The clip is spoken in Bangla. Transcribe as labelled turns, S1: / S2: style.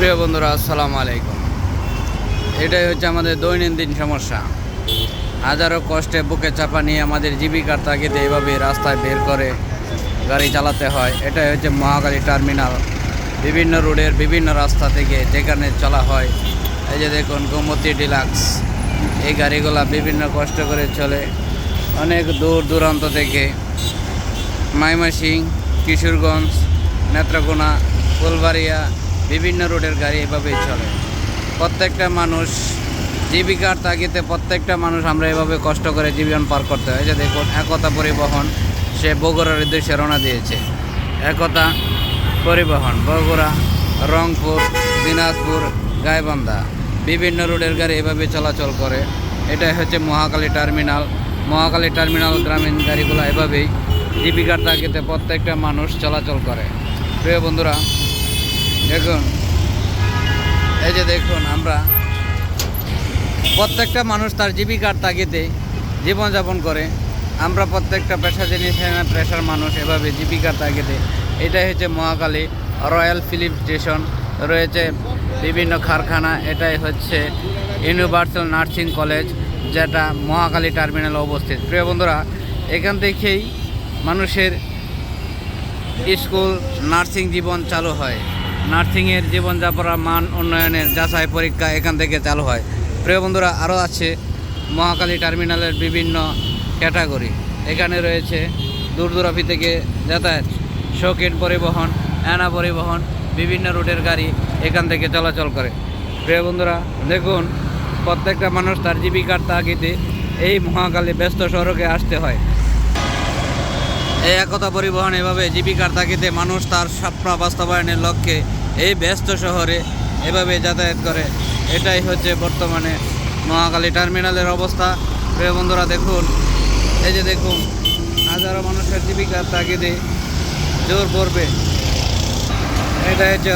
S1: প্রিয় বন্ধুরা, আসসালামু আলাইকুম। এটাই হচ্ছে আমাদের দৈনন্দিন সমস্যা। হাজারো কষ্টে বুকে চাপা নিয়ে আমাদের জীবিকার তাগিদে এইভাবে রাস্তায় বের করে গাড়ি চালাতে হয়। এটাই হচ্ছে মহাখালী টার্মিনাল। বিভিন্ন রোডের বিভিন্ন রাস্তা থেকে যেখানে চলা হয়। এই যে দেখুন, গোমতী ডিলাক্স, এই গাড়িগুলা বিভিন্ন কষ্ট করে চলে অনেক দূর দূরান্ত থেকে। ময়মনসিংহ, কিশোরগঞ্জ, নেত্রকোনা, ফুলবাড়িয়া, বিভিন্ন রোডের গাড়ি এভাবেই চলে। প্রত্যেকটা মানুষ জীবিকার তাগিদে প্রত্যেকটা মানুষ আমরা এভাবে কষ্ট করে জীবন পার করতে হয়। যে দেখুন, একতা পরিবহন সে বগুড়ার উদ্দেশ্যে রওনা দিয়েছে। একতা পরিবহন বগুড়া, রংপুর, দিনাজপুর, গাইবান্ধা, বিভিন্ন রোডের গাড়ি এভাবে চলাচল করে। এটাই হচ্ছে মহাখালী টার্মিনাল। মহাখালী টার্মিনাল গ্রামীণ গাড়িগুলো এভাবেই জীবিকার তাগিদে প্রত্যেকটা মানুষ চলাচল করে। প্রিয় বন্ধুরা, দেখুন, এই যে দেখুন, আমরা প্রত্যেকটা মানুষ তার জীবিকার তাগিদে জীবনযাপন করে। আমরা প্রত্যেকটা পেশার মানুষ এভাবে জীবিকার তাগিদে। এটাই হচ্ছে মহাখালী রয়্যাল ফিল্ম স্টেশন, রয়েছে বিভিন্ন কারখানা। এটাই হচ্ছে ইউনিভার্সাল নার্সিং কলেজ, যেটা মহাখালী টার্মিনালে অবস্থিত। প্রিয় বন্ধুরা, এখান থেকেই মানুষের স্কুল, নার্সিং জীবন চালু হয়। নার্সিংয়ের জীবনযাপনের মান উন্নয়নের যাচাই পরীক্ষা এখান থেকে চালু হয়। প্রিয় বন্ধুরা, আরও আছে মহাখালী টার্মিনালের বিভিন্ন ক্যাটাগরি। এখানে রয়েছে দূর দূরান্তি থেকে যাতায়াত, শৌখিন পরিবহন, অ্যানা পরিবহন, বিভিন্ন রুটের গাড়ি এখান থেকে চলাচল করে। প্রিয় বন্ধুরা, দেখুন, প্রত্যেকটা মানুষ তার জীবিকার তাগিদে এই মহাখালী ব্যস্ত সড়কে আসতে হয়। এই একতা পরিবহন এভাবে জীবিকার তাগিদে মানুষ তার স্বপ্ন বাস্তবায়নের লক্ষ্যে এই ব্যস্ত শহরে এভাবে যাতায়াত করে। এটাই হচ্ছে বর্তমানে মহাখালী টার্মিনালের অবস্থা। প্রিয় বন্ধুরা, দেখুন, এই যে দেখুন, হাজারো মানুষের জীবিকার তাগিদে জোর পড়বে। এটা হচ্ছে